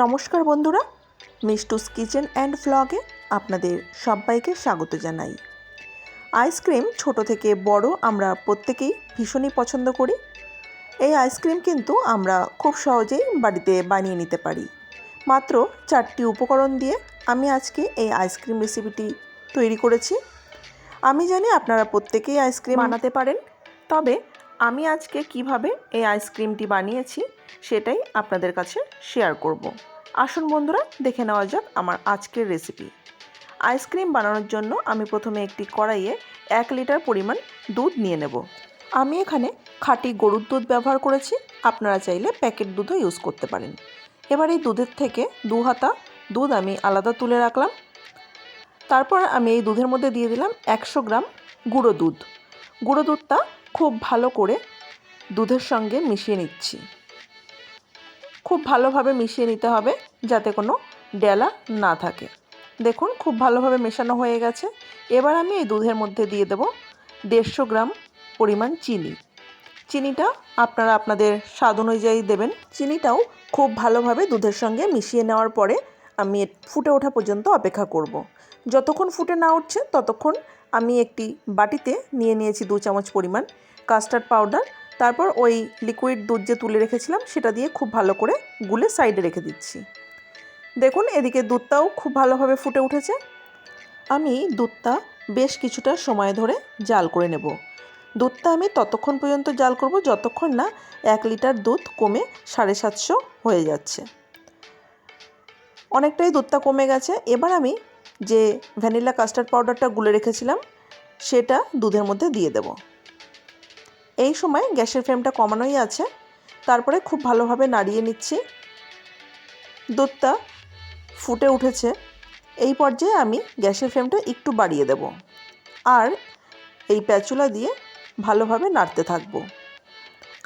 নমস্কার বন্ধুরা, মিষ্টুস kitchen and ভ্লগে আপনাদের সবাইকে স্বাগত জানাই। আইসক্রিম ছোট থেকে বড় আমরা প্রত্যেকেই ভীষণই পছন্দ করি। এই আইসক্রিম কিন্তু আমরা খুব সহজেই বাড়িতে বানিয়ে নিতে পারি। মাত্র 4টি উপকরণ দিয়ে আমি আজকে এই আইসক্রিম রেসিপিটি তৈরি করেছি। আমি জানি আপনারা প্রত্যেকেই আইসক্রিম বানাতে পারেন, তবে আমি আজকে কিভাবে এই আইসক্রিমটি বানিয়েছি সেটাই আপনাদের কাছে শেয়ার করব। আসুন বন্ধুরা, দেখে নেওয়া যাক আমার আজকের রেসিপি। আইসক্রিম বানানোর জন্য আমি প্রথমে একটি কড়াইয়ে 1 লিটার পরিমাণ দুধ নিয়ে নেব। আমি এখানে খাঁটি গরুর দুধ ব্যবহার করেছি, আপনারা চাইলে প্যাকেট দুধও ইউজ করতে পারেন। এবার এই দুধের থেকে 2 হাতা দুধ আমি আলাদা তুলে রাখলাম। তারপর আমি এই দুধের মধ্যে দিয়ে দিলাম 100 গ্রাম গুঁড়ো দুধ। গুঁড়ো দুধটা খুব ভালো করে দুধের সঙ্গে মিশিয়ে নিচ্ছি। খুব ভালোভাবে মিশিয়ে নিতে হবে যাতে কোনো ডেলা না থাকে। দেখুন, খুব ভালোভাবে মেশানো হয়ে গেছে। এবার আমি এই দুধের মধ্যে দিয়ে দেব 150 গ্রাম পরিমাণ চিনি। চিনিটা আপনারা আপনাদের স্বাদ অনুযায়ী দেবেন। চিনিটাও খুব ভালোভাবে দুধের সঙ্গে মিশিয়ে নেওয়ার পরে আমি ফুটে ওঠা পর্যন্ত অপেক্ষা করব। যতক্ষণ ফুটে না উঠছে ততক্ষণ আমি একটি বাটিতে নিয়ে নিয়েছি 2 চামচ পরিমাণ কাস্টার্ড পাউডার। তারপর ওই লিকুইড দুধ যে তুলে রেখেছিলাম সেটা দিয়ে খুব ভালো করে গুলে সাইডে রেখে দিচ্ছি। দেখুন, এদিকে দুধটাও খুব ভালোভাবে ফুটে উঠেছে। আমি দুধটা বেশ কিছুটা সময় ধরে জাল করে নেব। দুধটা আমি ততক্ষণ পর্যন্ত জাল করব যতক্ষণ না 1 লিটার দুধ কমে 750 হয়ে যাচ্ছে। অনেকটাই দুধটা কমে গেছে। এবার আমি যে ভ্যানিলা কাস্টার্ড পাউডারটা গুলে রেখেছিলাম সেটা দুধের মধ্যে দিয়ে দেব। এই সময় গ্যাসের ফ্লেমটা কমানোই আছে। তারপরে খুব ভালোভাবে নাড়িয়ে নিচ্ছি। দুধটা ফুটে উঠেছে। এই পর্যায়ে আমি গ্যাসের ফ্লেমটা একটু বাড়িয়ে দেব আর এই প্যাচুলা দিয়ে ভালোভাবে নাড়তে থাকবো,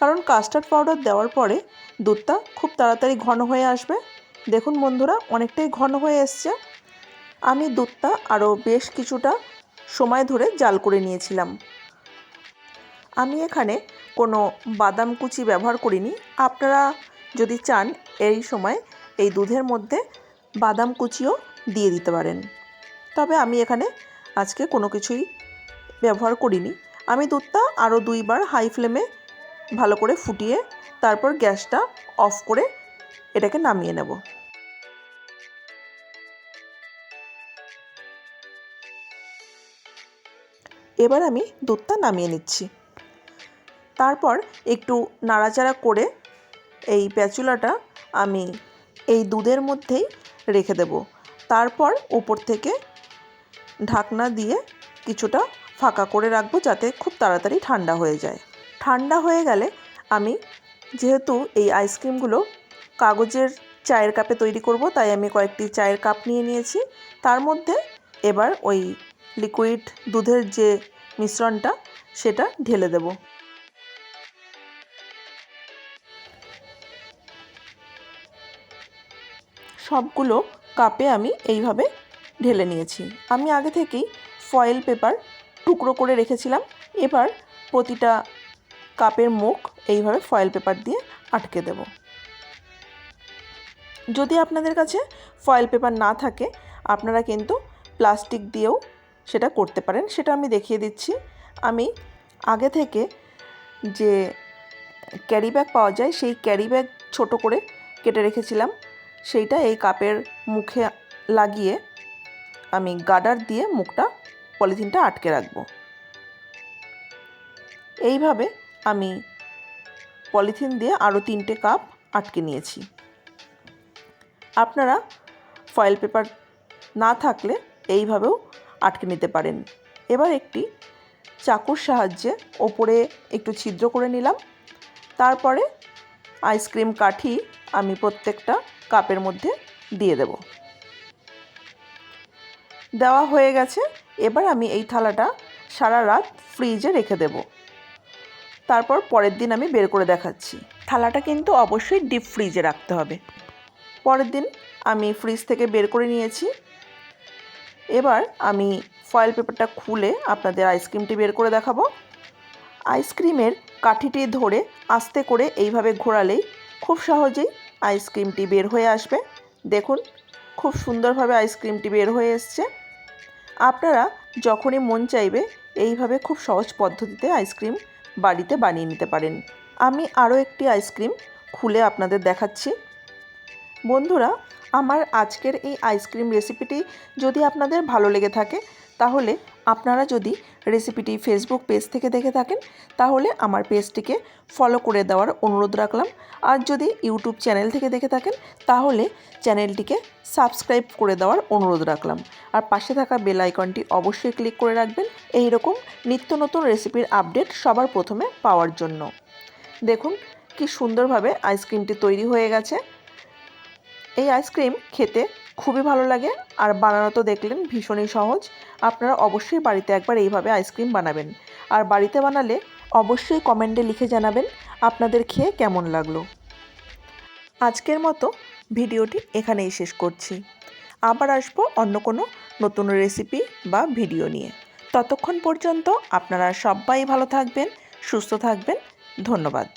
কারণ কাস্টার্ড পাউডার দেওয়ার পরে দুধটা খুব তাড়াতাড়ি ঘন হয়ে আসবে। দেখুন বন্ধুরা, অনেকটাই ঘন হয়ে এসছে। আমি দুধটা আরও বেশ কিছুটা সময় ধরে জাল করে নিয়েছিলাম। আমি এখানে কোনো বাদাম কুচি ব্যবহার করিনি। আপনারা যদি চান এই সময় এই দুধের মধ্যে বাদাম কুচিও দিয়ে দিতে পারেন, তবে আমি এখানে আজকে কোনো কিছুই ব্যবহার করিনি। আমি দুধটা আরও 2 বার হাই ফ্লেমে ভালো করে ফুটিয়ে তারপর গ্যাসটা অফ করে এটাকে নামিয়ে নেব। এবার আমি দুধটা নামিয়ে নিচ্ছি। তারপর একটু নাড়াচাড়া করে এই প্যাচুলাটা আমি এই দুধের মধ্যেই রেখে দেব। তারপর উপর থেকে ঢাকনা দিয়ে কিছুটা ফাঁকা করে রাখবো যাতে খুব তাড়াতাড়ি ঠান্ডা হয়ে যায়। ঠান্ডা হয়ে গেলে আমি, যেহেতু এই আইসক্রিমগুলো কাগজের চায়ের কাপে তৈরি করব, তাই আমি কয়েকটি চায়ের কাপ নিয়ে নিয়েছি। তার মধ্যে এবার ওই লিকুইড দুধের যে মিশ্রণটা সেটা ঢেলে দেব। সবগুলো কাপে আমি এইভাবে ঢেলে নিয়েছি। আমি আগে থেকেই ফয়েল পেপার টুকরো করে রেখেছিলাম। এবার প্রতিটা কাপের মুখ এইভাবে ফয়েল পেপার দিয়ে আটকে দেব। যদি আপনাদের কাছে ফয়েল পেপার না থাকে আপনারা কিন্তু প্লাস্টিক দিয়েও সেটা করতে পারেন, সেটা আমি দেখিয়ে দিচ্ছি। আমি আগে থেকে যে ক্যারি ব্যাগ পাওয়া যায় সেই ক্যারি ব্যাগ ছোটো করে কেটে রেখেছিলাম, সেইটা এই কাপের মুখে লাগিয়ে আমি গার্ডার দিয়ে মুখটা পলিথিনটা আটকে রাখবো। এইভাবে আমি পলিথিন দিয়ে আরও 3টে কাপ আটকে নিয়েছি। আপনারা ফয়েল পেপার না থাকলে এইভাবেও আটকে নিতে পারেন। এবার একটি চাকুর সাহায্যে ওপরে একটু ছিদ্র করে নিলাম। তারপরে আইসক্রিম কাঠি আমি প্রত্যেকটা কাপের মধ্যে দিয়ে দেব। দেওয়া হয়ে গেছে। এবার আমি এই থালাটা সারা রাত ফ্রিজে রেখে দেব। তারপর পরের দিন আমি বের করে দেখাচ্ছি। থালাটা কিন্তু অবশ্যই ডিপ ফ্রিজে রাখতে হবে। পরের দিন আমি ফ্রিজ থেকে বের করে নিয়েছি। এবার আমি ফয়েল পেপারটা খুলে আপনাদের আইসক্রিমটি বের করে দেখাবো। আইসক্রিমের কাঠিটি ধরে আস্তে করে এইভাবে ঘোরালেই খুব সহজেই আইসক্রিমটি বের হয়ে আসবে। দেখুন খুব সুন্দরভাবে আইসক্রিমটি বের হয়ে এসছে। আপনারা যখনই মন চাইবে এইভাবে খুব সহজ পদ্ধতিতে আইসক্রিম বাড়িতে বানিয়ে নিতে পারেন। আমি আরও একটি আইসক্রিম খুলে আপনাদের দেখাচ্ছি। বন্ধুরা, আমার আজকের এই আইসক্রিম রেসিপিটি যদি আপনাদের ভালো লেগে থাকে তাহলে আপনারা যদি রেসিপিটি ফেসবুক পেজ থেকে দেখে থাকেন তাহলে আমার পেজটিকে ফলো করে দেওয়ার অনুরোধ রাখলাম। আর যদি ইউটিউব চ্যানেল থেকে দেখে থাকেন তাহলে চ্যানেলটিকে সাবস্ক্রাইব করে দেওয়ার অনুরোধ রাখলাম। আর পাশে থাকা বেল আইকনটি অবশ্যই ক্লিক করে রাখবেন এই রকম নিত্য নতুন রেসিপির আপডেট সবার প্রথমে পাওয়ার জন্য। দেখুন কি সুন্দরভাবে আইসক্রিমটি তৈরি হয়ে গেছে। এই আইসক্রিম খেতে খুবই ভালো লাগে আর বানানো তো দেখলেন ভীষণই সহজ। আপনারা অবশ্যই বাড়িতে একবার এইভাবে আইসক্রিম বানাবেন। আর বাড়িতে বানালে অবশ্যই কমেন্টে লিখে জানাবেন আপনাদের খেয়ে কেমন লাগলো। আজকের মতো ভিডিওটি এখানেই শেষ করছি। আবার আসবো অন্য কোনো নতুন রেসিপি বা ভিডিও নিয়ে। ততক্ষণ পর্যন্ত আপনারা সবাই ভালো থাকবেন, সুস্থ থাকবেন। ধন্যবাদ।